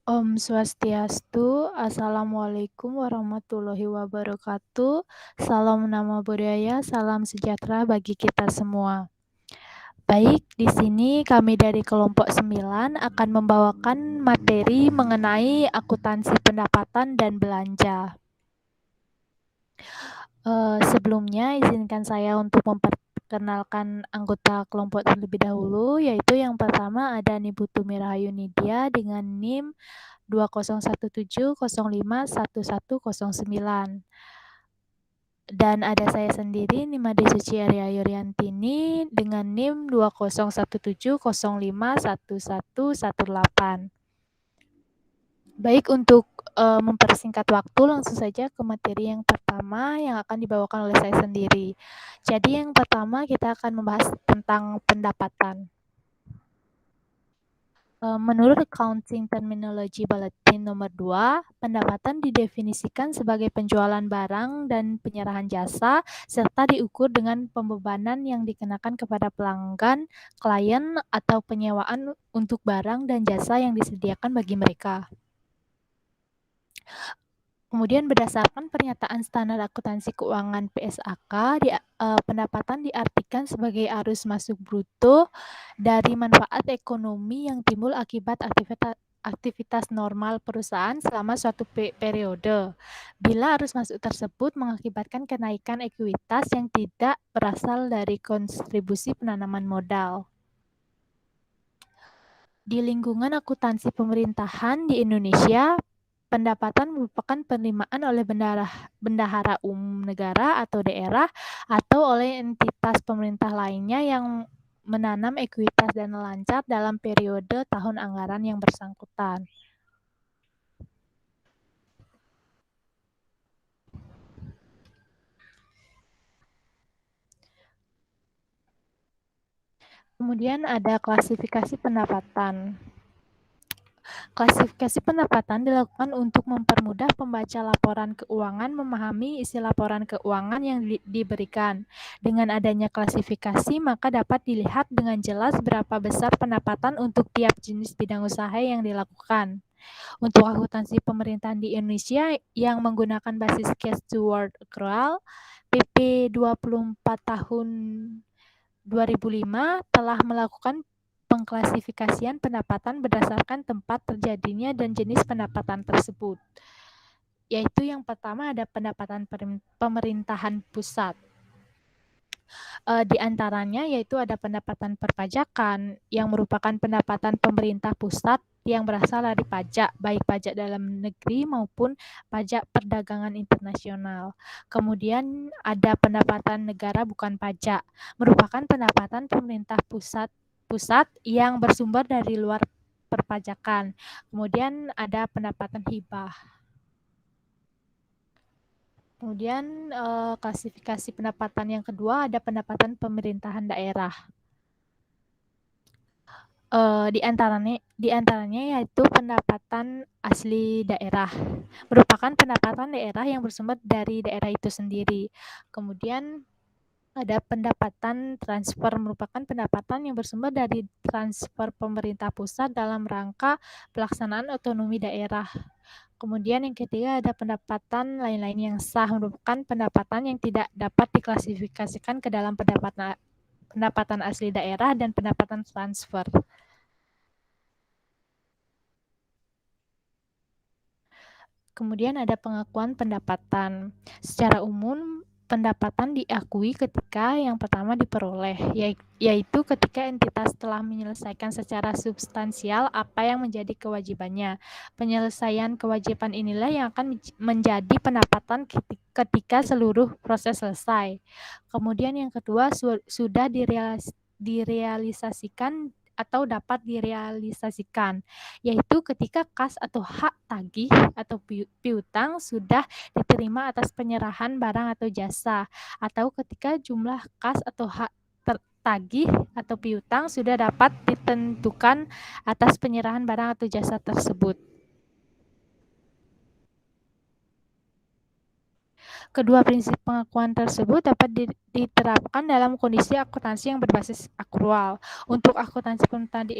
Om Swastiastu, Assalamualaikum warahmatullahi wabarakatuh. Salam nama budaya, salam sejahtera bagi kita semua. Baik, di sini kami dari kelompok 9 akan membawakan materi mengenai akuntansi pendapatan dan belanja. Sebelumnya izinkan saya untuk memperkenalkan anggota kelompok terlebih dahulu, yaitu yang pertama ada Niputu Rahayu Nidya dengan NIM 2017051109. Dan ada saya sendiri, Nimade Suci Arya Yuryantini dengan NIM 2017051118. Baik, untuk mempersingkat waktu, langsung saja ke materi yang pertama yang akan dibawakan oleh saya sendiri. Jadi yang pertama kita akan membahas tentang pendapatan. Menurut Accounting Terminology Bulletin nomor 2, pendapatan didefinisikan sebagai penjualan barang dan penyerahan jasa, serta diukur dengan pembebanan yang dikenakan kepada pelanggan, klien, atau penyewaan untuk barang dan jasa yang disediakan bagi mereka. Kemudian berdasarkan pernyataan standar akuntansi keuangan PSAK, pendapatan diartikan sebagai arus masuk bruto dari manfaat ekonomi yang timbul akibat aktivitas normal perusahaan selama suatu periode. Bila arus masuk tersebut mengakibatkan kenaikan ekuitas yang tidak berasal dari kontribusi penanaman modal. Di lingkungan akuntansi pemerintahan di Indonesia, pendapatan merupakan penerimaan oleh bendahara umum negara atau daerah atau oleh entitas pemerintah lainnya yang menanam ekuitas dan lancar dalam periode tahun anggaran yang bersangkutan. Kemudian ada klasifikasi pendapatan. Klasifikasi pendapatan dilakukan untuk mempermudah pembaca laporan keuangan memahami isi laporan keuangan yang diberikan. Dengan adanya klasifikasi, maka dapat dilihat dengan jelas berapa besar pendapatan untuk tiap jenis bidang usaha yang dilakukan. Untuk akuntansi pemerintahan di Indonesia yang menggunakan basis cash to word accrual, PP 24 tahun 2005 telah melakukan pengklasifikasian pendapatan berdasarkan tempat terjadinya dan jenis pendapatan tersebut. Yaitu yang pertama ada pendapatan pemerintahan pusat. Di antaranya yaitu ada pendapatan perpajakan yang merupakan pendapatan pemerintah pusat yang berasal dari pajak, baik pajak dalam negeri maupun pajak perdagangan internasional. Kemudian ada pendapatan negara bukan pajak, merupakan pendapatan pemerintah pusat yang bersumber dari luar perpajakan. Kemudian ada pendapatan hibah. Kemudian klasifikasi pendapatan yang kedua ada pendapatan pemerintahan daerah. Di antaranya yaitu pendapatan asli daerah, merupakan pendapatan daerah yang bersumber dari daerah itu sendiri. Kemudian ada pendapatan transfer, merupakan pendapatan yang bersumber dari transfer pemerintah pusat dalam rangka pelaksanaan otonomi daerah. Kemudian yang ketiga ada pendapatan lain-lain yang sah, merupakan pendapatan yang tidak dapat diklasifikasikan ke dalam pendapatan asli daerah dan pendapatan transfer. Kemudian ada pengakuan pendapatan. Secara umum, pendapatan diakui ketika yang pertama diperoleh, yaitu ketika entitas telah menyelesaikan secara substansial apa yang menjadi kewajibannya. Penyelesaian kewajiban inilah yang akan menjadi pendapatan ketika seluruh proses selesai. Kemudian yang kedua, sudah direalisasikan atau dapat direalisasikan, yaitu ketika kas atau hak tagih atau piutang sudah diterima atas penyerahan barang atau jasa, atau ketika jumlah kas atau hak tagih atau piutang sudah dapat ditentukan atas penyerahan barang atau jasa tersebut. Kedua prinsip pengakuan tersebut dapat diterapkan dalam kondisi akuntansi yang berbasis akrual. Untuk akuntansi pemerintahan di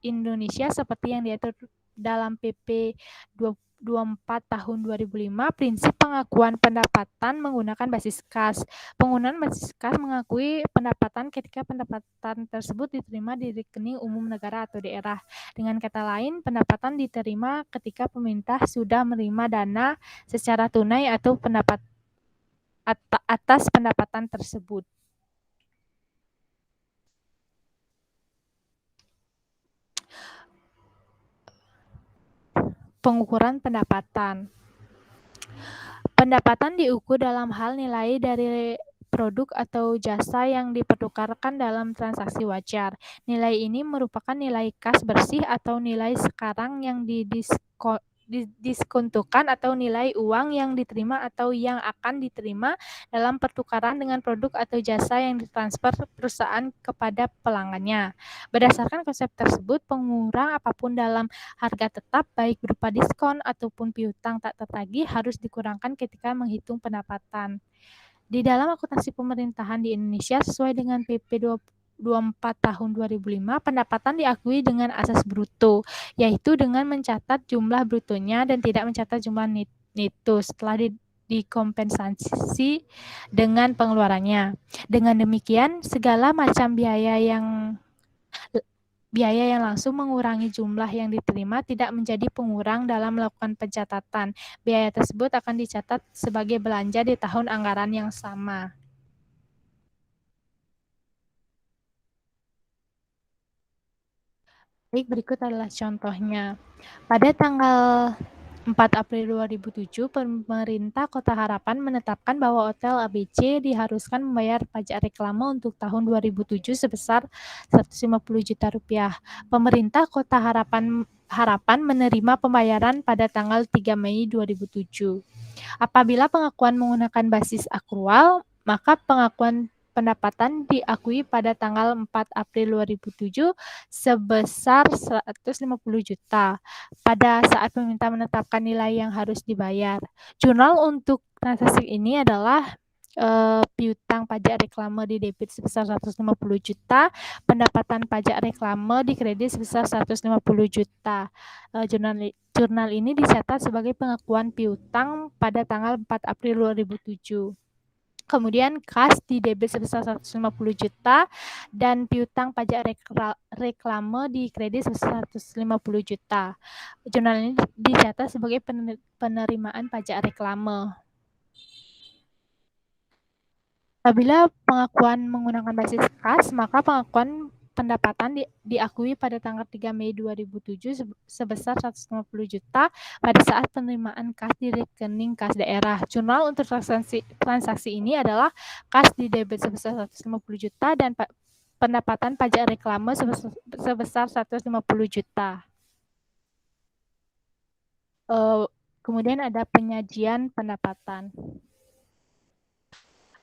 Indonesia seperti yang diatur dalam PP 24 tahun 2005, prinsip pengakuan pendapatan menggunakan basis kas. Penggunaan basis kas mengakui pendapatan ketika pendapatan tersebut diterima di rekening umum negara atau daerah. Dengan kata lain, pendapatan diterima ketika pemerintah sudah menerima dana secara tunai atau atas pendapatan tersebut. Pengukuran pendapatan. Pendapatan diukur dalam hal nilai dari produk atau jasa yang dipertukarkan dalam transaksi wajar. Nilai ini merupakan nilai kas bersih atau nilai sekarang yang didiskontokan atau nilai uang yang diterima atau yang akan diterima dalam pertukaran dengan produk atau jasa yang ditransfer perusahaan kepada pelanggannya. Berdasarkan konsep tersebut, pengurang apapun dalam harga tetap baik berupa diskon ataupun piutang tak tertagih harus dikurangkan ketika menghitung pendapatan. Di dalam akuntansi pemerintahan di Indonesia sesuai dengan PP 24 tahun 2005, pendapatan diakui dengan asas bruto, yaitu dengan mencatat jumlah brutonya dan tidak mencatat jumlah neto setelah dikompensasi dengan pengeluarannya. Dengan demikian, segala macam biaya yang langsung mengurangi jumlah yang diterima tidak menjadi pengurang dalam melakukan pencatatan. Biaya tersebut akan dicatat sebagai belanja di tahun anggaran yang sama. Baik, berikut adalah contohnya. Pada tanggal 4 April 2007, pemerintah Kota Harapan menetapkan bahwa Hotel ABC diharuskan membayar pajak reklame untuk tahun 2007 sebesar 150 juta rupiah. Pemerintah Kota Harapan menerima pembayaran pada tanggal 3 Mei 2007. Apabila pengakuan menggunakan basis akrual, maka pengakuan pendapatan diakui pada tanggal 4 April 2007 sebesar 150 juta pada saat pemerintah menetapkan nilai yang harus dibayar. Jurnal untuk transaksi ini adalah piutang pajak reklame di debit sebesar 150 juta, pendapatan pajak reklame di kredit sebesar 150 juta. Jurnal ini dicatat sebagai pengakuan piutang pada tanggal 4 April 2007. Kemudian kas di debit sebesar 150 juta dan piutang pajak reklame di kredit sebesar 150 juta. Jurnal ini dicatat sebagai penerimaan pajak reklame. Apabila pengakuan menggunakan basis kas, maka pengakuan pendapatan diakui pada tanggal 3 Mei 2007 sebesar 150 juta pada saat penerimaan kas di rekening kas daerah. Jurnal untuk transaksi ini adalah kas di debit sebesar 150 juta dan pendapatan pajak reklame sebesar 150 juta. Kemudian ada penyajian pendapatan.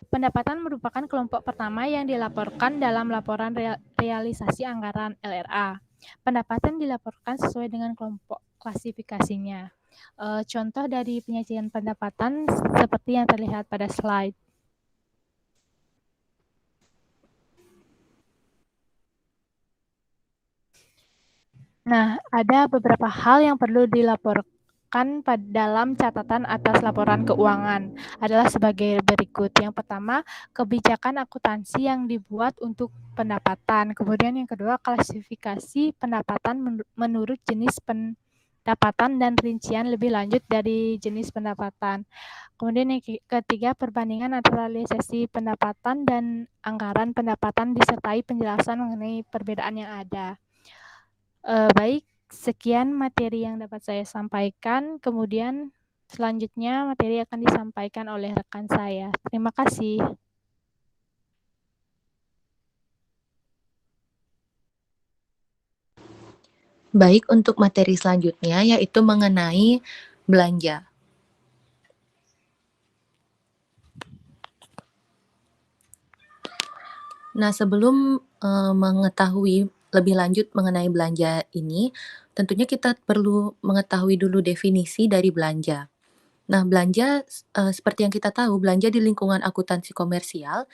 Pendapatan merupakan kelompok pertama yang dilaporkan dalam laporan realisasi anggaran LRA. Pendapatan dilaporkan sesuai dengan kelompok klasifikasinya. Contoh dari penyajian pendapatan seperti yang terlihat pada slide. Nah, ada beberapa hal yang perlu dilaporkan dalam catatan atas laporan keuangan adalah sebagai berikut. Yang pertama, kebijakan akuntansi yang dibuat untuk pendapatan. Kemudian yang kedua, klasifikasi pendapatan menurut jenis pendapatan dan rincian lebih lanjut dari jenis pendapatan. Kemudian yang ketiga, perbandingan antara realisasi pendapatan dan anggaran pendapatan disertai penjelasan mengenai perbedaan yang ada. Baik, sekian materi yang dapat saya sampaikan. Kemudian selanjutnya materi akan disampaikan oleh rekan saya. Terima kasih. Baik, untuk materi selanjutnya yaitu mengenai belanja. Nah, sebelum mengetahui lebih lanjut mengenai belanja ini, tentunya kita perlu mengetahui dulu definisi dari belanja. Nah, belanja seperti yang kita tahu, belanja di lingkungan akuntansi komersial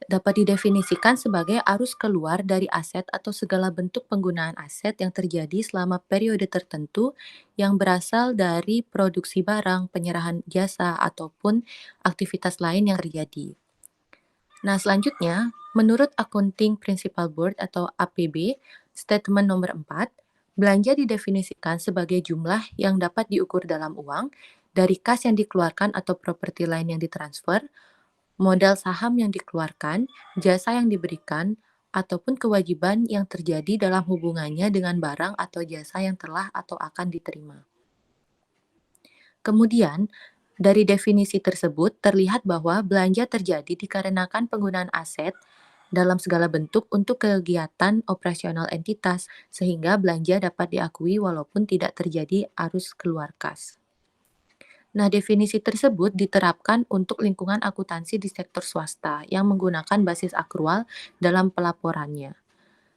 dapat didefinisikan sebagai arus keluar dari aset atau segala bentuk penggunaan aset yang terjadi selama periode tertentu yang berasal dari produksi barang, penyerahan jasa, ataupun aktivitas lain yang terjadi. Nah, selanjutnya, menurut Accounting Principles Board atau APB, statement nomor 4, belanja didefinisikan sebagai jumlah yang dapat diukur dalam uang dari kas yang dikeluarkan atau properti lain yang ditransfer, modal saham yang dikeluarkan, jasa yang diberikan, ataupun kewajiban yang terjadi dalam hubungannya dengan barang atau jasa yang telah atau akan diterima. Kemudian, dari definisi tersebut terlihat bahwa belanja terjadi dikarenakan penggunaan aset dalam segala bentuk untuk kegiatan operasional entitas, sehingga belanja dapat diakui walaupun tidak terjadi arus keluar kas. Nah, definisi tersebut diterapkan untuk lingkungan akuntansi di sektor swasta yang menggunakan basis akrual dalam pelaporannya.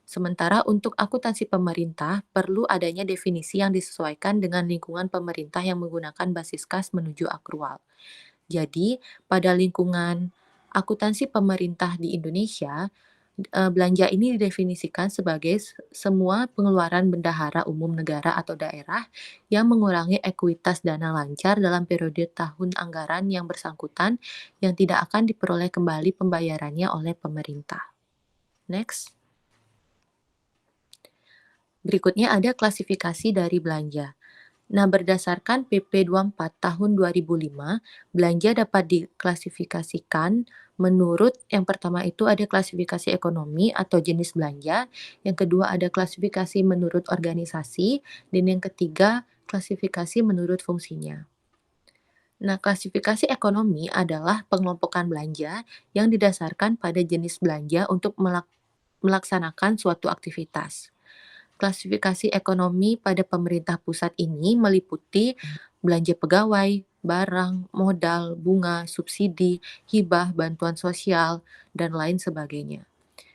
Sementara untuk akuntansi pemerintah, perlu adanya definisi yang disesuaikan dengan lingkungan pemerintah yang menggunakan basis kas menuju akrual. Jadi, pada lingkungan akuntansi pemerintah di Indonesia, belanja ini didefinisikan sebagai semua pengeluaran bendahara umum negara atau daerah yang mengurangi ekuitas dana lancar dalam periode tahun anggaran yang bersangkutan yang tidak akan diperoleh kembali pembayarannya oleh pemerintah. Next. Berikutnya ada klasifikasi dari belanja. Nah, berdasarkan PP 24 tahun 2005, belanja dapat diklasifikasikan menurut yang pertama itu ada klasifikasi ekonomi atau jenis belanja, yang kedua ada klasifikasi menurut organisasi, dan yang ketiga klasifikasi menurut fungsinya. Nah, klasifikasi ekonomi adalah pengelompokan belanja yang didasarkan pada jenis belanja untuk melaksanakan suatu aktivitas. Klasifikasi ekonomi pada pemerintah pusat ini meliputi belanja pegawai, barang, modal, bunga, subsidi, hibah, bantuan sosial, dan lain sebagainya.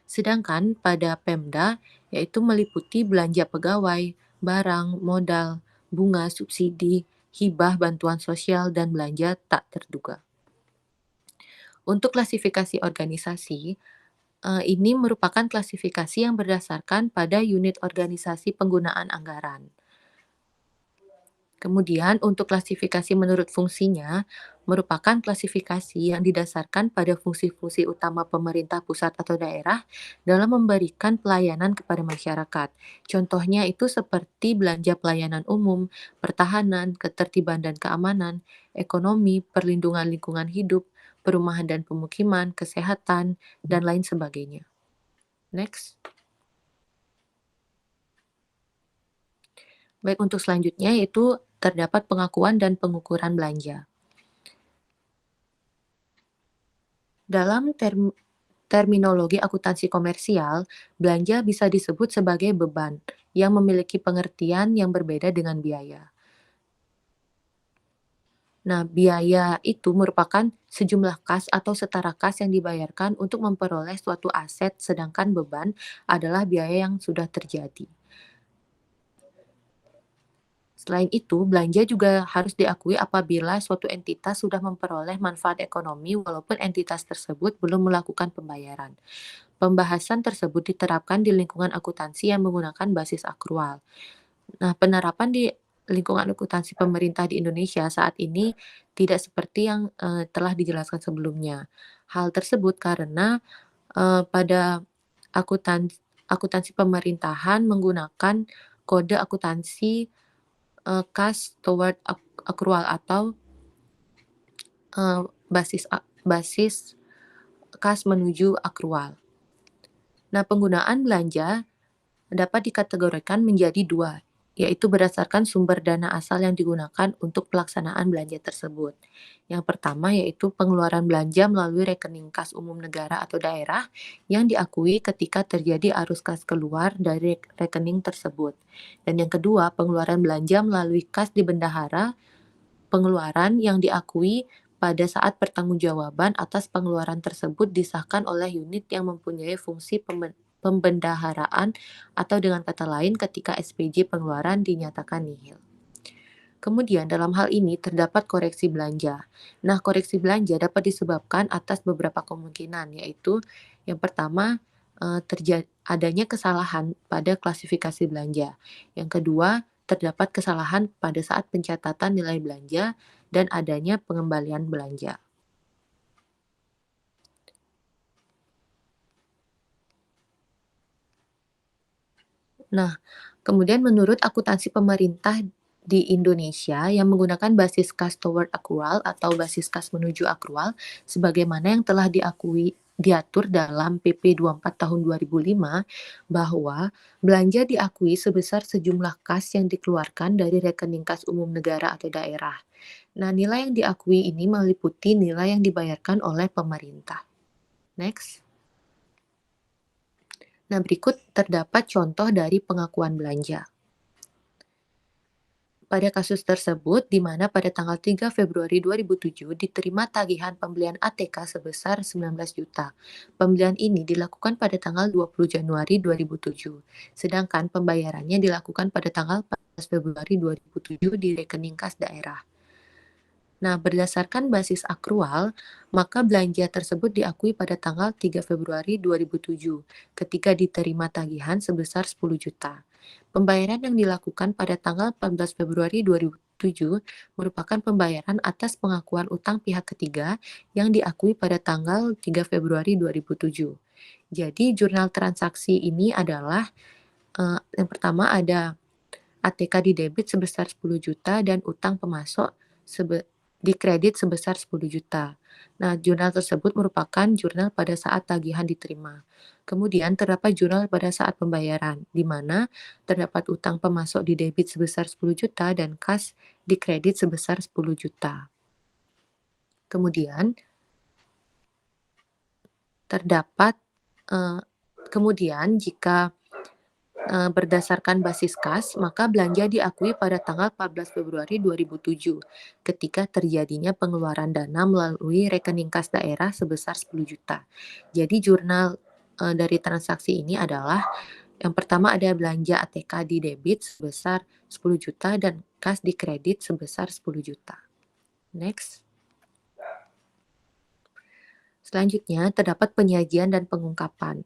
Sedangkan pada Pemda yaitu meliputi belanja pegawai, barang, modal, bunga, subsidi, hibah, bantuan sosial, dan belanja tak terduga. Untuk klasifikasi organisasi, ini merupakan klasifikasi yang berdasarkan pada unit organisasi penggunaan anggaran. Kemudian untuk klasifikasi menurut fungsinya, merupakan klasifikasi yang didasarkan pada fungsi-fungsi utama pemerintah pusat atau daerah dalam memberikan pelayanan kepada masyarakat. Contohnya itu seperti belanja pelayanan umum, pertahanan, ketertiban dan keamanan, ekonomi, perlindungan lingkungan hidup, perumahan dan pemukiman, kesehatan, dan lain sebagainya. Next. Baik, untuk selanjutnya yaitu terdapat pengakuan dan pengukuran belanja. Dalam terminologi akuntansi komersial, belanja bisa disebut sebagai beban yang memiliki pengertian yang berbeda dengan biaya. Nah, biaya itu merupakan sejumlah kas atau setara kas yang dibayarkan untuk memperoleh suatu aset, sedangkan beban adalah biaya yang sudah terjadi. Selain itu, belanja juga harus diakui apabila suatu entitas sudah memperoleh manfaat ekonomi walaupun entitas tersebut belum melakukan pembayaran. Pembahasan tersebut diterapkan di lingkungan akuntansi yang menggunakan basis akrual. Nah, penerapan di lingkungan akuntansi pemerintah di Indonesia saat ini tidak seperti yang telah dijelaskan sebelumnya. Hal tersebut karena pada akuntansi pemerintahan menggunakan kode akuntansi kas toward accrual atau basis kas menuju akrual. Nah, penggunaan belanja dapat dikategorikan menjadi dua, yaitu berdasarkan sumber dana asal yang digunakan untuk pelaksanaan belanja tersebut. Yang pertama yaitu pengeluaran belanja melalui rekening kas umum negara atau daerah yang diakui ketika terjadi arus kas keluar dari rekening tersebut. Dan yang kedua, pengeluaran belanja melalui kas di bendahara, pengeluaran yang diakui pada saat pertanggungjawaban atas pengeluaran tersebut disahkan oleh unit yang mempunyai fungsi pembendaharaan atau dengan kata lain ketika SPJ pengeluaran dinyatakan nihil. Kemudian dalam hal ini terdapat koreksi belanja. Nah, koreksi belanja dapat disebabkan atas beberapa kemungkinan, yaitu yang pertama, adanya kesalahan pada klasifikasi belanja. Yang kedua, terdapat kesalahan pada saat pencatatan nilai belanja dan adanya pengembalian belanja. Nah, kemudian menurut akuntansi pemerintah di Indonesia yang menggunakan basis kas toward accrual atau basis kas menuju accrual sebagaimana yang telah diatur dalam PP 24 tahun 2005 bahwa belanja diakui sebesar sejumlah kas yang dikeluarkan dari rekening kas umum negara atau daerah. Nah, nilai yang diakui ini meliputi nilai yang dibayarkan oleh pemerintah. Next. Nah, berikut terdapat contoh dari pengakuan belanja. Pada kasus tersebut, di mana pada tanggal 3 Februari 2007 diterima tagihan pembelian ATK sebesar 19 juta. Pembelian ini dilakukan pada tanggal 20 Januari 2007, sedangkan pembayarannya dilakukan pada tanggal 14 Februari 2007 di rekening kas daerah. Nah, berdasarkan basis akrual, maka belanja tersebut diakui pada tanggal 3 Februari 2007 ketika diterima tagihan sebesar 10 juta. Pembayaran yang dilakukan pada tanggal 14 Februari 2007 merupakan pembayaran atas pengakuan utang pihak ketiga yang diakui pada tanggal 3 Februari 2007. Jadi, jurnal transaksi ini adalah yang pertama ada ATK di debit sebesar 10 juta dan utang pemasok di kredit sebesar 10 juta. Nah, jurnal tersebut merupakan jurnal pada saat tagihan diterima. Kemudian terdapat jurnal pada saat pembayaran, di mana terdapat utang pemasok di debit sebesar 10 juta dan kas di kredit sebesar 10 juta. Kemudian terdapat jika berdasarkan basis kas, maka belanja diakui pada tanggal 14 Februari 2007 ketika terjadinya pengeluaran dana melalui rekening kas daerah sebesar 10 juta. Jadi jurnal dari transaksi ini adalah yang pertama ada belanja ATK di debit sebesar 10 juta dan kas di kredit sebesar 10 juta. Next. Selanjutnya terdapat penyajian dan pengungkapan.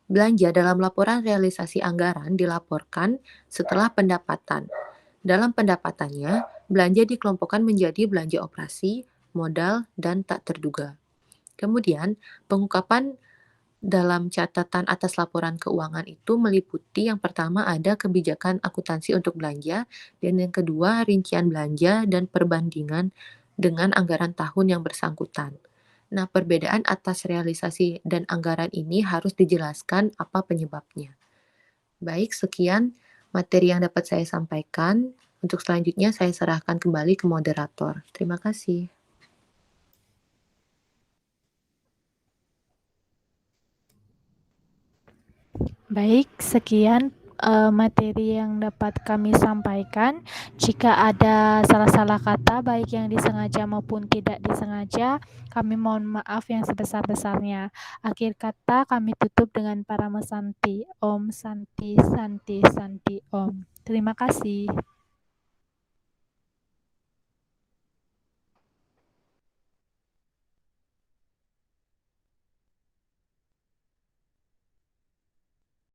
Belanja dalam laporan realisasi anggaran dilaporkan setelah pendapatan. Dalam pendapatannya, belanja dikelompokkan menjadi belanja operasi, modal, dan tak terduga. Kemudian, pengungkapan dalam catatan atas laporan keuangan itu meliputi yang pertama ada kebijakan akuntansi untuk belanja, dan yang kedua rincian belanja dan perbandingan dengan anggaran tahun yang bersangkutan. Nah, perbedaan atas realisasi dan anggaran ini harus dijelaskan apa penyebabnya. Baik, sekian materi yang dapat saya sampaikan. Untuk selanjutnya saya serahkan kembali ke moderator. Terima kasih. Baik, sekian materi yang dapat kami sampaikan. Jika ada salah-salah kata, baik yang disengaja maupun tidak disengaja, kami mohon maaf yang sebesar-besarnya. Akhir kata kami tutup dengan Parama Santi. Om Santi, Santi, Santi, Om. Terima kasih.